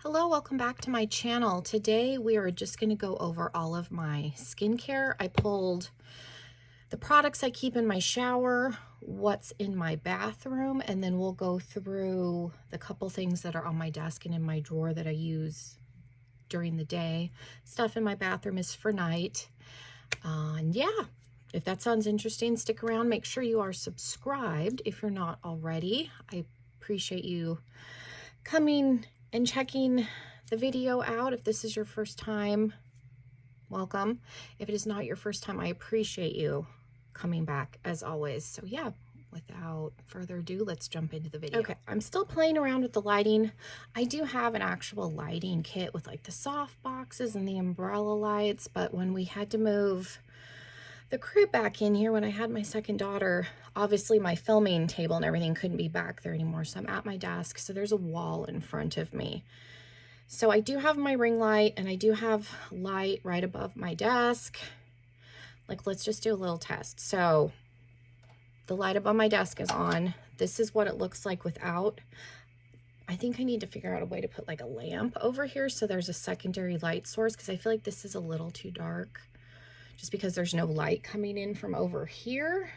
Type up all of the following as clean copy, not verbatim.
Hello, welcome back to my channel. Today we are just going to go over all of my skincare. I pulled the products I keep in my shower, what's in my bathroom, and then we'll go through the couple things that are on my desk and in my drawer that I use during the day. Stuff in my bathroom is for night. And yeah, if that sounds interesting, stick around. Make sure you are subscribed if you're not already. I appreciate you coming and checking the video out. If this is your first time, welcome. If it is not your first time, I appreciate you coming back as always. So yeah, without further ado, let's jump into the video. Okay, I'm still playing around with the lighting. I do have an actual lighting kit with like the soft boxes and the umbrella lights, but when we had to move the crib back in here when I had my second daughter, obviously my filming table and everything couldn't be back there anymore, so I'm at my desk, so there's a wall in front of me. So I do have my ring light, and I do have light right above my desk. Like, let's just do a little test. So the light above my desk is on. This is what it looks like without. I think I need to figure out a way to put like a lamp over here so there's a secondary light source, because I feel like this is a little too dark, just because there's no light coming in from over here.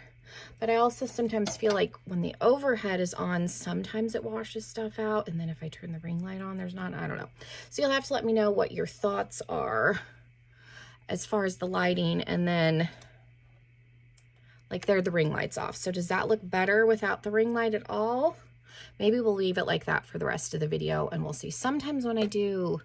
But I also sometimes feel like when the overhead is on, sometimes it washes stuff out, and then if I turn the ring light on, there's not, I don't know. So you'll have to let me know what your thoughts are as far as the lighting. And then like there, the ring light's off. So does that look better without the ring light at all? Maybe we'll leave it like that for the rest of the video, and we'll see. Sometimes when I do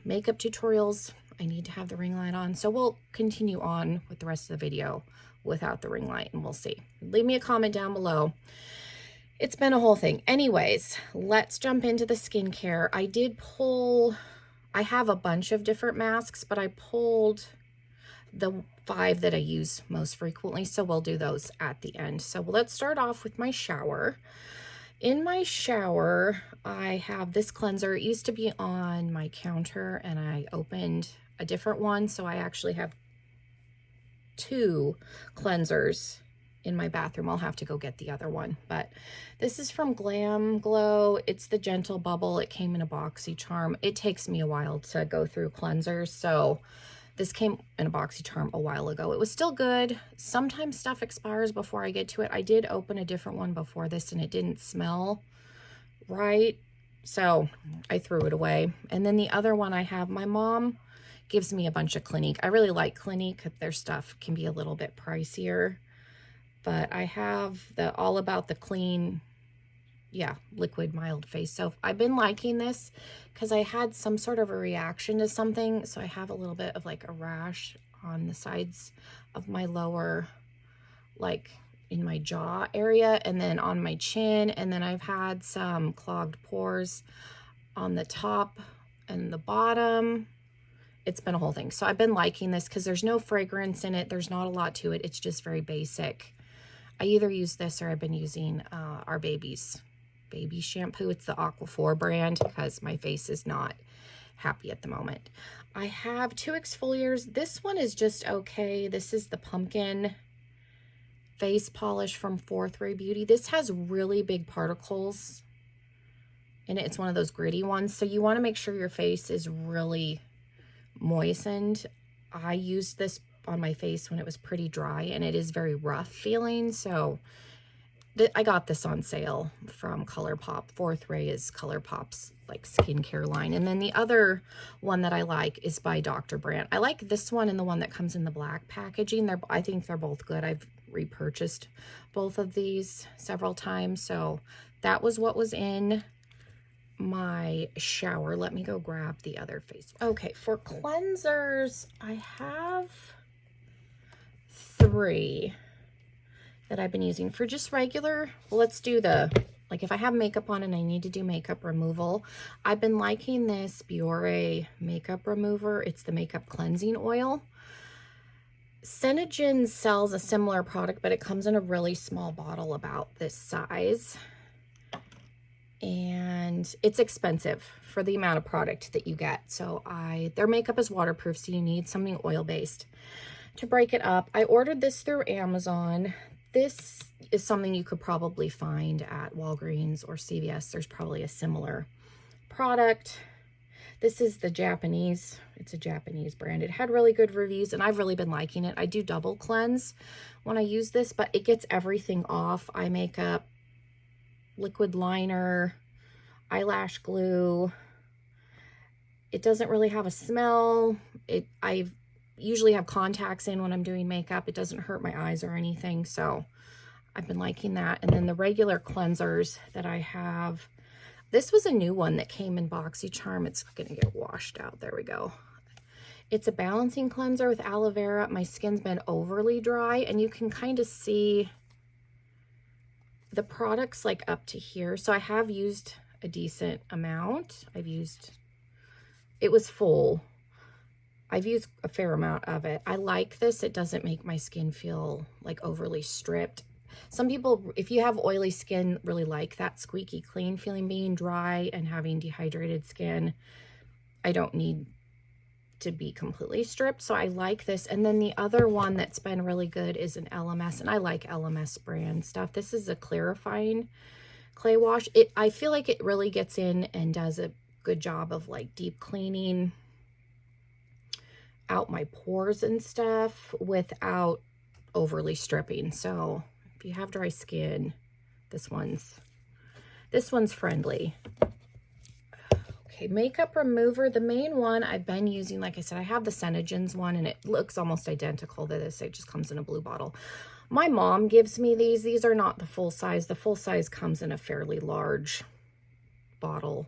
makeup tutorials, I need to have the ring light on, so we'll continue on with the rest of the video without the ring light, and we'll see. Leave me a comment down below. It's been a whole thing. Anyways, let's jump into the skincare. I have a bunch of different masks, but I pulled the 5 that I use most frequently, so we'll do those at the end. So let's start off with my shower. In my shower, I have this cleanser. It used to be on my counter, and I opened a different one, so I actually have 2 cleansers in my bathroom. I'll have to go get the other one, but this is from Glam Glow. It's the Gentle Bubble. It came in a BoxyCharm. It takes me a while to go through cleansers, so this came in a BoxyCharm a while ago. It was still good. Sometimes stuff expires before I get to it. I did open a different one before this, and it didn't smell right, so I threw it away. And then the other one I have, my mom gives me a bunch of Clinique. I really like Clinique. Their stuff can be a little bit pricier, but I have the All About the Clean, liquid mild face soap. I've been liking this because I had some sort of a reaction to something, so I have a little bit of like a rash on the sides of my lower, like in my jaw area, and then on my chin, and then I've had some clogged pores on the top and the bottom. It's been a whole thing. So I've been liking this because there's no fragrance in it. There's not a lot to it. It's just very basic. I either use this or I've been using our baby shampoo. It's the Aquaphor brand because my face is not happy at the moment. I have 2 exfoliators. This one is just okay. This is the pumpkin face polish from Fourth Ray Beauty. This has really big particles in it. It's one of those gritty ones, so you want to make sure your face is really moistened. I used this on my face when it was pretty dry, and it is very rough feeling, so I got this on sale from ColourPop. Fourth Ray is ColourPop's like skincare line. And then the other one that I like is by Dr. Brandt. I like this one and the one that comes in the black packaging. I think they're both good. I've repurchased both of these several times. So that was what was in my shower. Let me go grab the other face. Okay, for cleansers, I have 3 that I've been using. For just regular, well, let's do like if I have makeup on and I need to do makeup removal, I've been liking this Biore makeup remover. It's the makeup cleansing oil. Senogen sells a similar product, but it comes in a really small bottle about this size, and it's expensive for the amount of product that you get. So their makeup is waterproof, so you need something oil-based to break it up. I ordered this through Amazon. This is something you could probably find at Walgreens or CVS. There's probably a similar product. This is the Japanese, it's a Japanese brand. It had really good reviews and I've really been liking it. I do double cleanse when I use this, but it gets everything off. Eye makeup, liquid liner, eyelash glue. It doesn't really have a smell. I usually have contacts in when I'm doing makeup. It doesn't hurt my eyes or anything, so I've been liking that. And then the regular cleansers that I have, this was a new one that came in BoxyCharm. It's gonna get washed out. There we go. It's a balancing cleanser with aloe vera. My skin's been overly dry, and you can kind of see the products like up to here. So I have used a decent amount. It was full. I've used a fair amount of it. I like this. It doesn't make my skin feel like overly stripped. Some people, if you have oily skin, really like that squeaky clean feeling. Being dry and having dehydrated skin, I don't need to be completely stripped, so I like this. And then the other one that's been really good is an LMS, and I like LMS brand stuff. This is a clarifying clay wash. I feel like it really gets in and does a good job of like deep cleaning out my pores and stuff without overly stripping. So if you have dry skin, this one's friendly. Okay, makeup remover. The main one I've been using, like I said, I have the Senegens one, and it looks almost identical to this. It just comes in a blue bottle. My mom gives me these. These are not the full size. The full size comes in a fairly large bottle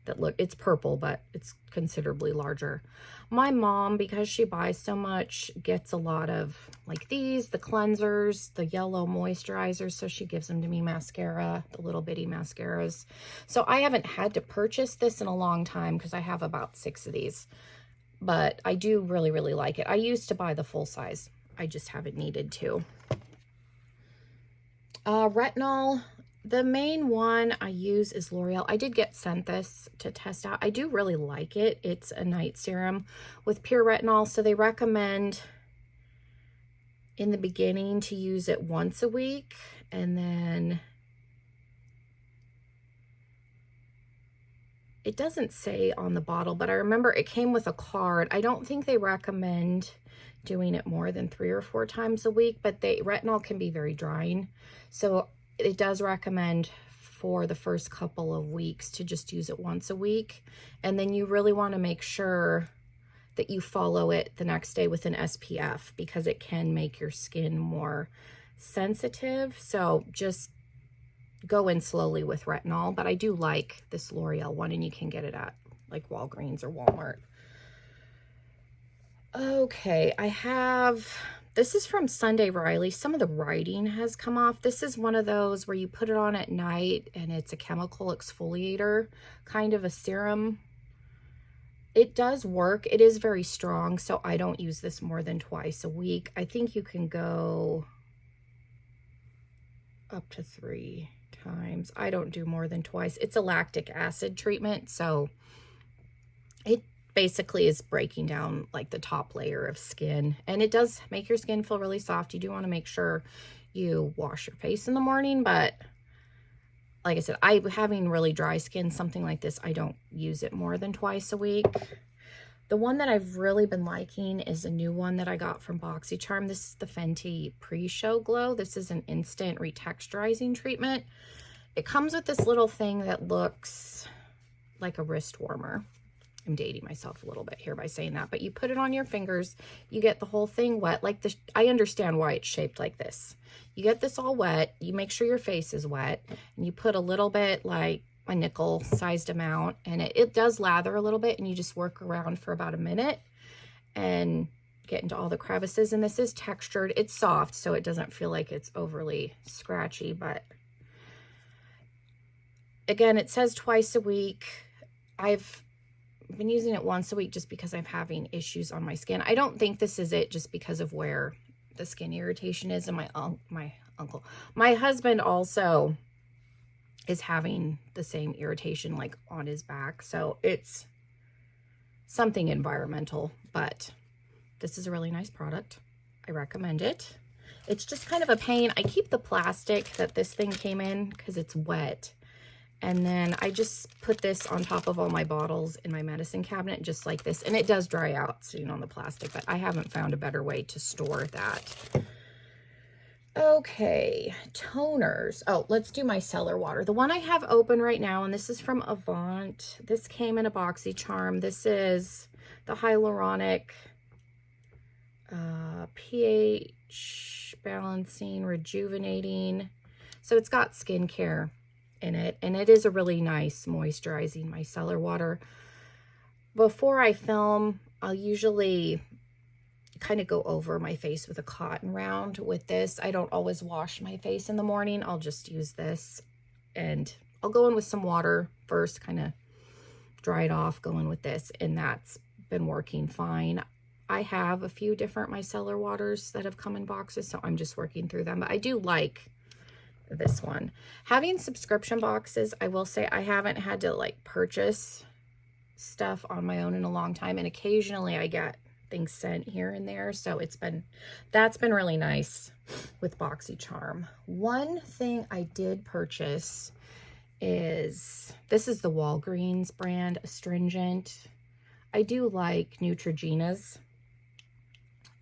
that it's purple, but it's considerably larger. My mom, because she buys so much, gets a lot of like these, the cleansers, the yellow moisturizers. So she gives them to me, mascara, the little bitty mascaras. So I haven't had to purchase this in a long time because I have about 6 of these, but I do really, really like it. I used to buy the full size. I just haven't needed to. Retinol. The main one I use is L'Oreal. I did get sent this to test out. I do really like it. It's a night serum with pure retinol. So they recommend in the beginning to use it once a week. And then it doesn't say on the bottle, but I remember it came with a card. I don't think they recommend doing it more than 3 or 4 times a week, but retinol can be very drying. So it does recommend for the first couple of weeks to just use it once a week. And then you really want to make sure that you follow it the next day with an SPF because it can make your skin more sensitive. So just go in slowly with retinol. But I do like this L'Oreal one, and you can get it at like Walgreens or Walmart. Okay, this is from Sunday Riley. Some of the writing has come off. This is one of those where you put it on at night and it's a chemical exfoliator, kind of a serum. It does work. It is very strong, so I don't use this more than twice a week. I think you can go up to 3 times. I don't do more than twice. It's a lactic acid treatment, so it basically is breaking down like the top layer of skin, and it does make your skin feel really soft. You do want to make sure you wash your face in the morning, but like I said, having really dry skin, something like this, I don't use it more than twice a week. The one that I've really been liking is a new one that I got from BoxyCharm. This is the Fenty Pre-Show Glow. This is an instant retexturizing treatment. It comes with this little thing that looks like a wrist warmer. I'm dating myself a little bit here by saying that, but you put it on your fingers, you get the whole thing wet. Like this, I understand why it's shaped like this. You get this all wet, you make sure your face is wet, and you put a little bit, like a nickel sized amount, and it does lather a little bit, and you just work around for about a minute and get into all the crevices. And this is textured. It's soft, so it doesn't feel like it's overly scratchy, but again, it says twice a week. I've been using it once a week just because I'm having issues on my skin. I don't think this is it just because of where the skin irritation is. And my husband also is having the same irritation like on his back. So it's something environmental, but this is a really nice product. I recommend it. It's just kind of a pain. I keep the plastic that this thing came in because it's wet. And then I just put this on top of all my bottles in my medicine cabinet, just like this. And it does dry out soon on the plastic, but I haven't found a better way to store that. Okay, toners. Oh, let's do my Micellar water. The one I have open right now, and this is from Avant. This came in a BoxyCharm. This is the hyaluronic pH balancing, rejuvenating. So it's got skincare in it, and it is a really nice moisturizing micellar water. Before I film, I'll usually kind of go over my face with a cotton round with this. I don't always wash my face in the morning. I'll just use this, and I'll go in with some water first, kind of dry it off, go in with this, and that's been working fine. I have a few different micellar waters that have come in boxes, so I'm just working through them, but I do like this one. Having subscription boxes, I will say I haven't had to like purchase stuff on my own in a long time, and occasionally I get things sent here and there, so that's been really nice with BoxyCharm. One thing I did purchase is, this is the Walgreens brand astringent. I do like Neutrogena's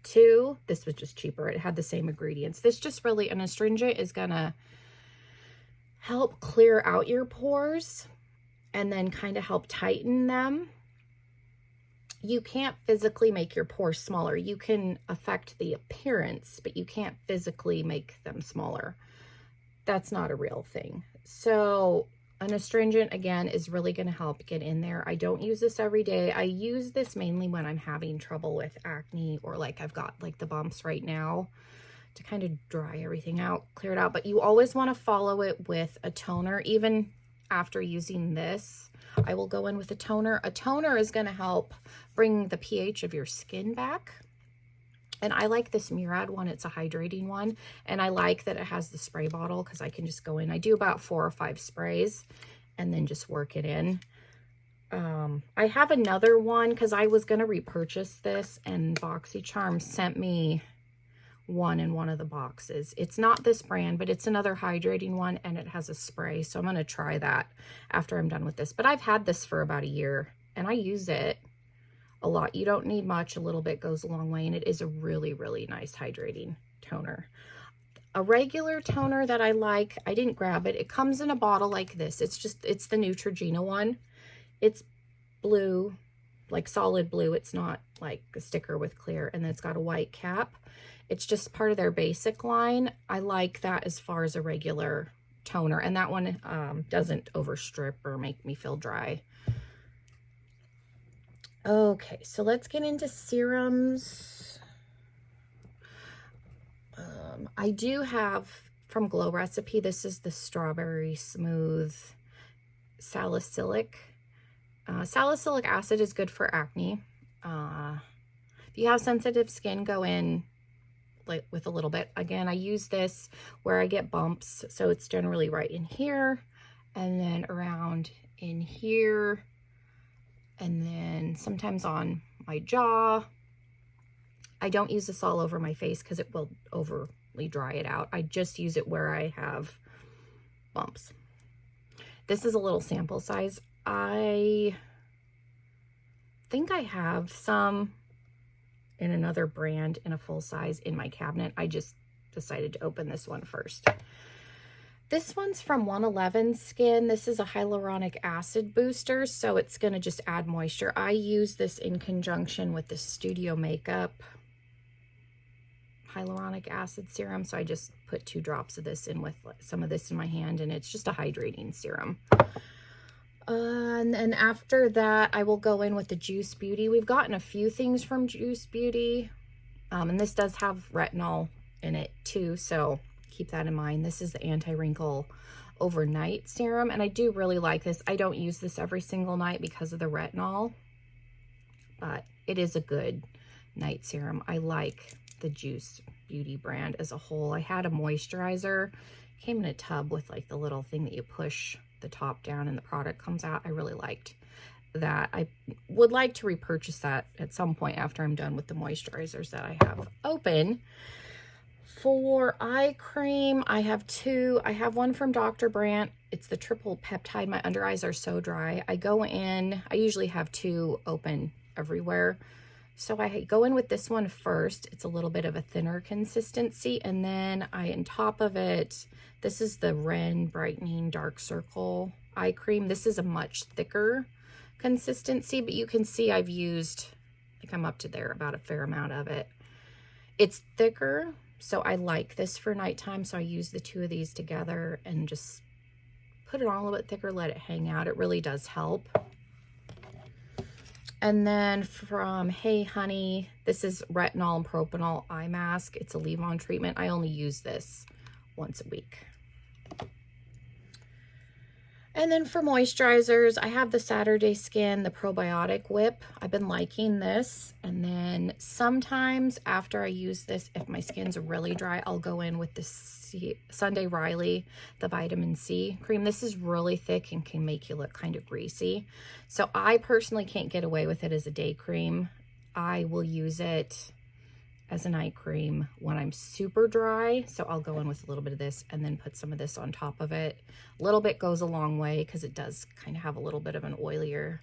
too. This was just cheaper. It had the same ingredients. This just really, an astringent is gonna help clear out your pores and then kind of help tighten them. You can't physically make your pores smaller. You can affect the appearance, but you can't physically make them smaller. That's not a real thing. So an astringent, again, is really going to help get in there. I don't use this every day. I use this mainly when I'm having trouble with acne, or like I've got like the bumps right now, to kind of dry everything out, clear it out. But you always want to follow it with a toner. Even after using this, I will go in with a toner. A toner is going to help bring the pH of your skin back. And I like this Murad one. It's a hydrating one. And I like that it has the spray bottle, because I can just go in. I do about 4 or 5 sprays and then just work it in. I have another one because I was going to repurchase this, and BoxyCharm sent me one in one of the boxes. It's not this brand, but it's another hydrating one, and it has a spray. So I'm going to try that after I'm done with this. But I've had this for about a year, and I use it a lot. You don't need much. A little bit goes a long way, and it is a really, really nice hydrating toner. A regular toner that I like, I didn't grab it. It comes in a bottle like this. It's the Neutrogena one. It's blue, like solid blue. It's not like a sticker with clear, and then it's got a white cap. It's just part of their basic line. I like that as far as a regular toner, and that one doesn't overstrip or make me feel dry. Okay, so let's get into serums. I do have from Glow Recipe, this is the Strawberry Smooth Salicylic. Salicylic acid is good for acne. If you have sensitive skin, go in like with a little bit. Again, I use this where I get bumps, so it's generally right in here, and then around in here, and then sometimes on my jaw. I don't use this all over my face because it will overly dry it out. I just use it where I have bumps. This is a little sample size. I think I have some in another brand in a full size in my cabinet. I just decided to open this one first. This one's from 111 Skin. This is a hyaluronic acid booster, so it's going to just add moisture. I use this in conjunction with the Studio Makeup hyaluronic acid serum, so I just put 2 drops of this in with some of this in my hand, and it's just a hydrating serum. And then after that, I will go in with the Juice Beauty. We've gotten a few things from Juice Beauty, and this does have retinol in it too, so keep that in mind. This is the Anti-Wrinkle Overnight Serum, and I do really like this. I don't use this every single night because of the retinol, but it is a good night serum. I like the Juice Beauty brand as a whole. I had a moisturizer, came in a tub with like the little thing that you push the top down and the product comes out. I really liked that. I would like to repurchase that at some point after I'm done with the moisturizers that I have open. For eye cream, I have two. I have one from Dr. Brandt. It's the triple peptide. My under eyes are so dry. I go in, I usually have two open everywhere. So I go in with this one first. It's a little bit of a thinner consistency. And then on top of it, this is the Ren Brightening Dark Circle eye cream. This is a much thicker consistency, but you can see I've used, I think I'm up to there, about a fair amount of it. It's thicker, so I like this for nighttime. So I use the two of these together and just put it on a little bit thicker, let it hang out. It really does help. And then from Hey Honey, this is retinol and propanol eye mask. It's a leave-on treatment. I only use this once a week. And then for moisturizers, I have the Saturday Skin, the Probiotic Whip. I've been liking this. And then sometimes after I use this, if my skin's really dry, I'll go in with the Sunday Riley, the vitamin C cream. This is really thick and can make you look kind of greasy. So I personally can't get away with it as a day cream. I will use it as a night cream when I'm super dry. So I'll go in with a little bit of this and then put some of this on top of it. A little bit goes a long way because it does kind of have a little bit of an oilier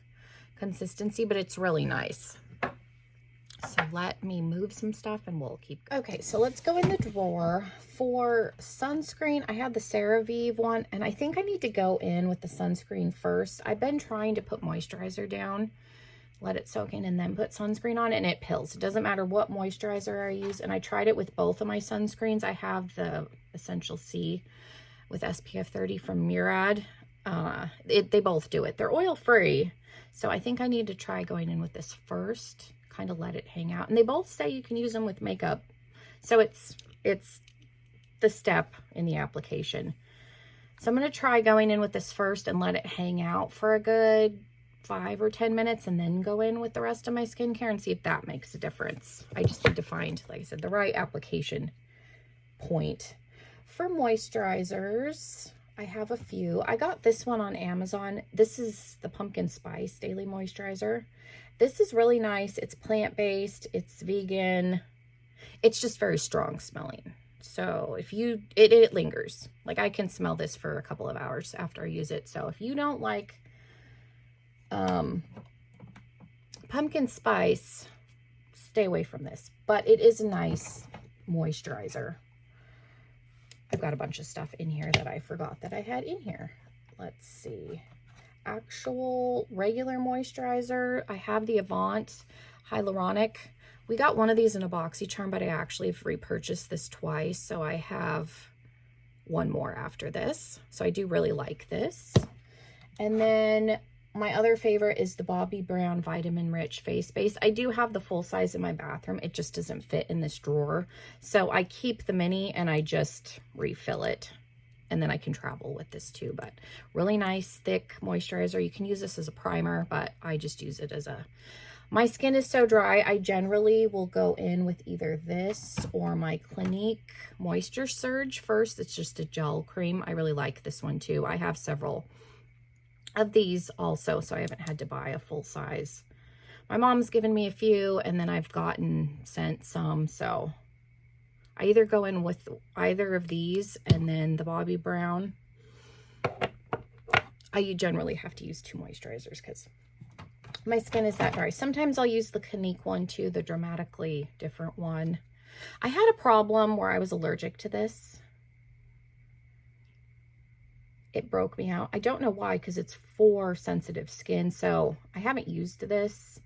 consistency, but it's really nice. So let me move some stuff and we'll keep going. Okay, so let's go in the drawer. For sunscreen, I have the CeraVe one, and I think I need to go in with the sunscreen first. I've been trying to put moisturizer down, let it soak in, and then put sunscreen on, and it pills. It doesn't matter what moisturizer I use, and I tried it with both of my sunscreens. I have the Essential C with SPF 30 from Murad. They both do it. They're oil-free, so I think I need to try going in with this first, kind of let it hang out. And they both say you can use them with makeup, so it's the step in the application. So I'm going to try going in with this first and let it hang out for a good 5 or 10 minutes and then go in with the rest of my skincare and see if that makes a difference. I just need to find, like I said, the right application point. For moisturizers, I have a few. I got this one on Amazon. This is the Pumpkin Spice Daily Moisturizer. This is really nice. It's plant-based, it's vegan. It's just very strong smelling. So if you, it lingers. Like I can smell this for a couple of hours after I use it. So if you don't like pumpkin spice, stay away from this, but it is a nice moisturizer. I've got a bunch of stuff in here that I forgot that I had in here. Let's see. Actual regular moisturizer. I have the Avant Hyaluronic. We got one of these in a BoxyCharm, but I actually have repurchased this twice. So I have one more after this. So I do really like this. And then my other favorite is the Bobbi Brown Vitamin Rich Face Base. I do have the full size in my bathroom. It just doesn't fit in this drawer. So I keep the mini and I just refill it. And then I can travel with this too. But really nice, thick moisturizer. You can use this as a primer, but I just use it as a... My skin is so dry, I generally will go in with either this or my Clinique Moisture Surge first. It's just a gel cream. I really like this one too. I have several of these also, so I haven't had to buy a full size. My mom's given me a few, and then I've sent some, so I either go in with either of these and then the Bobbi Brown. I generally have to use 2 moisturizers because my skin is that dry. Sometimes I'll use the Clinique one too, the dramatically different one. I had a problem where I was allergic to this. It broke me out. I don't know why, because it's for sensitive skin, so I haven't used this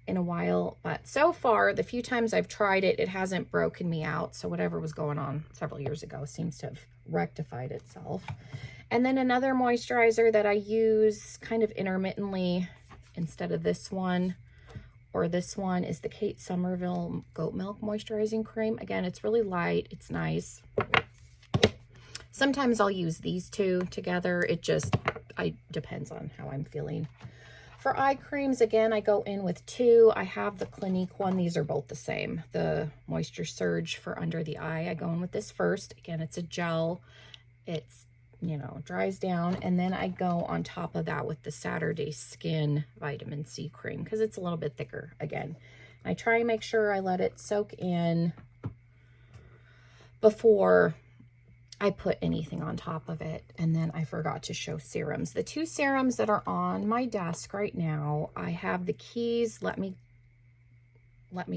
in a while, but so far, the few times I've tried it, it hasn't broken me out, so whatever was going on several years ago seems to have rectified itself. And then another moisturizer that I use kind of intermittently instead of this one or this one is the Kate Somerville Goat Milk Moisturizing Cream. Again, it's really light. It's nice. Sometimes I'll use these two together. It depends on how I'm feeling. For eye creams, again, I go in with 2. I have the Clinique one. These are both the same. The Moisture Surge for under the eye. I go in with this first. Again, it's a gel. It's, dries down. And then I go on top of that with the Saturday Skin Vitamin C Cream because it's a little bit thicker again. I try and make sure I let it soak in before I put anything on top of it. And then I forgot to show serums. The two serums that are on my desk right now, I have the Keys Let Me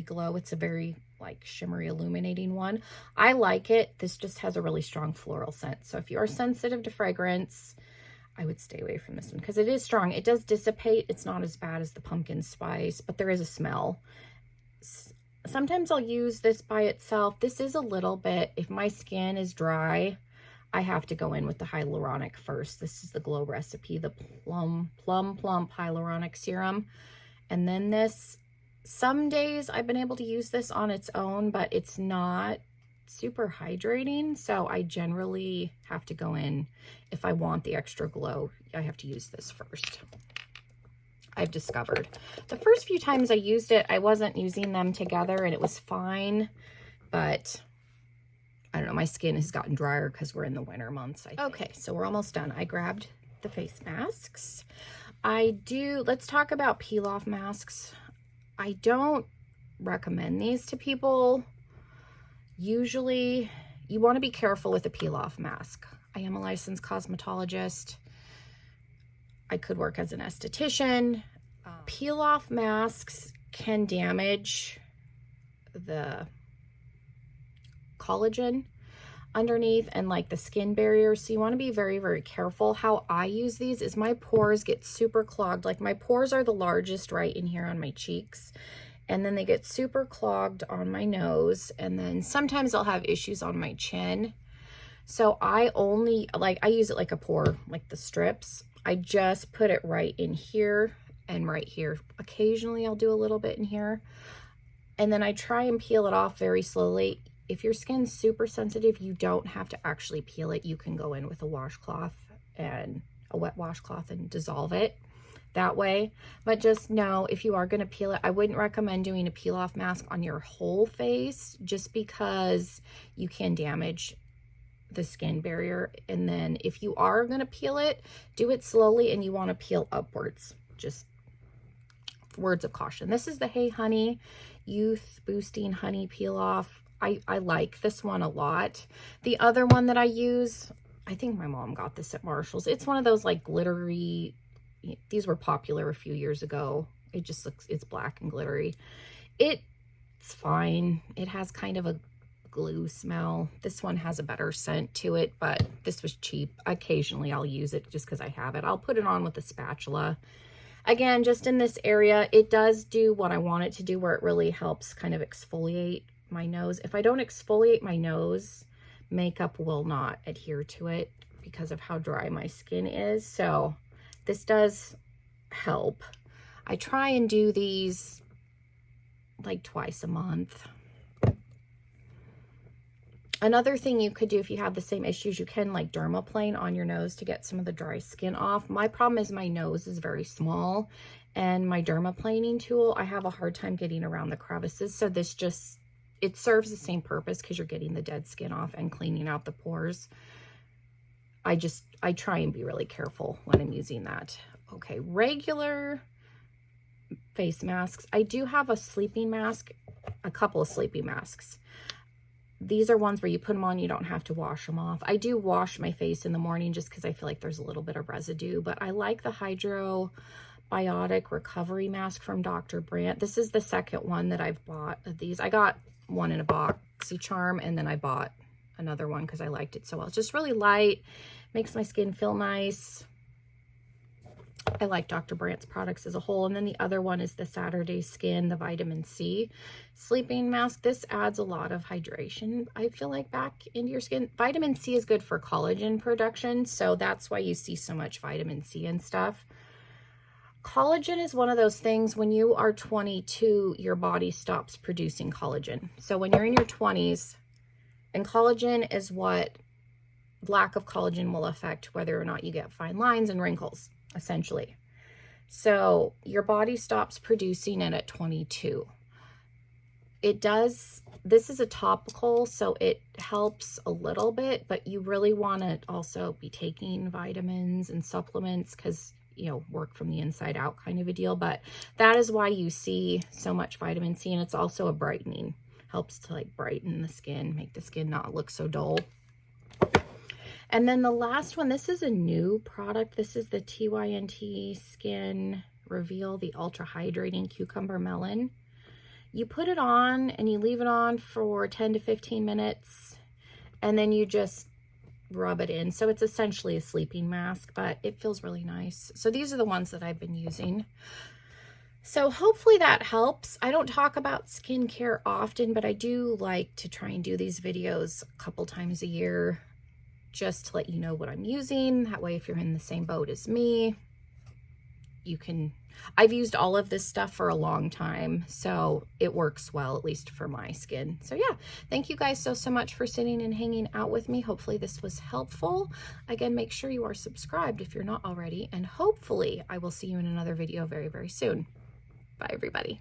Glow. It's a very like shimmery illuminating one. I like it. This just has a really strong floral scent. So if you are sensitive to fragrance, I would stay away from this one because it is strong. It does dissipate. It's not as bad as the pumpkin spice, but there is a smell. Sometimes I'll use this by itself. This is a little bit, if my skin is dry, I have to go in with the hyaluronic first. This is the Glow Recipe, the Plum Hyaluronic Serum. And then this, some days I've been able to use this on its own, but it's not super hydrating. So I generally have to go in, if I want the extra glow, I have to use this first. I've discovered. The first few times I used it, I wasn't using them together and it was fine, but I don't know, my skin has gotten drier because we're in the winter months, I think. Okay, so we're almost done. I grabbed the face masks. Let's talk about peel-off masks. I don't recommend these to people. Usually, you want to be careful with a peel-off mask. I am a licensed cosmetologist. I could work as an esthetician. Peel-off masks can damage the collagen underneath and like the skin barrier. So you want to be very, very careful. How I use these is my pores get super clogged. Like my pores are the largest right in here on my cheeks. And then they get super clogged on my nose. And then sometimes I'll have issues on my chin. So I use it like a pore, like the strips. I just put it right in here and right here. Occasionally I'll do a little bit in here. And then I try and peel it off very slowly. If your skin's super sensitive, you don't have to actually peel it. You can go in with a washcloth and a wet washcloth and dissolve it that way. But just know, if you are going to peel it, I wouldn't recommend doing a peel off mask on your whole face just because you can damage the skin barrier. And then if you are going to peel it, do it slowly and you want to peel upwards. Just words of caution. This is the Hey Honey Youth Boosting Honey Peel Off. I like this one a lot. The other one that I use, I think my mom got this at Marshall's. It's one of those like glittery, these were popular a few years ago. It just looks, it's black and glittery. It's fine. It has kind of a glue smell. This one has a better scent to it, but this was cheap. Occasionally I'll use it just because I have it. I'll put it on with a spatula. Again, just in this area, it does do what I want it to do, where it really helps kind of exfoliate my nose. If I don't exfoliate my nose, makeup will not adhere to it because of how dry my skin is. So this does help. I try and do these like twice a month. Another thing you could do if you have the same issues, you can like dermaplane on your nose to get some of the dry skin off. My problem is my nose is very small, and my dermaplaning tool, I have a hard time getting around the crevices. So this just, it serves the same purpose because you're getting the dead skin off and cleaning out the pores. I try and be really careful when I'm using that. Okay, regular face masks. I do have a sleeping mask, a couple of sleeping masks. These are ones where you put them on, you don't have to wash them off. I do wash my face in the morning just because I feel like there's a little bit of residue, but I like the Hydrobiotic Recovery Mask from Dr. Brandt. This is the second one that I've bought of these. I got one in a BoxyCharm, and then I bought another one because I liked it so well. It's just really light, makes my skin feel nice. I like Dr. Brandt's products as a whole. And then the other one is the Saturday Skin, the vitamin C sleeping mask. This adds a lot of hydration, I feel like, back into your skin. Vitamin C is good for collagen production, so that's why you see so much vitamin C and stuff. Collagen is one of those things, when you are 22, your body stops producing collagen. So when you're in your 20s, and collagen is what, lack of collagen will affect whether or not you get fine lines and wrinkles, essentially. So your body stops producing it at 22. It does, this is a topical, so it helps a little bit, but you really want to also be taking vitamins and supplements because, you know, work from the inside out kind of a deal. But that is why you see so much vitamin C, and it's also a brightening. Helps to like brighten the skin, make the skin not look so dull. And then the last one, this is a new product. This is the TYNT Skin Reveal, the Ultra Hydrating Cucumber Melon. You put it on and you leave it on for 10 to 15 minutes, and then you just rub it in. So it's essentially a sleeping mask, but it feels really nice. So these are the ones that I've been using. So hopefully that helps. I don't talk about skincare often, but I do like to try and do these videos a couple times a year just to let you know what I'm using. That way, if you're in the same boat as me, you can, I've used all of this stuff for a long time, so it works well, at least for my skin. So yeah, thank you guys so much for sitting and hanging out with me. Hopefully this was helpful. Again, make sure you are subscribed if you're not already, and hopefully I will see you in another video very soon. Bye everybody.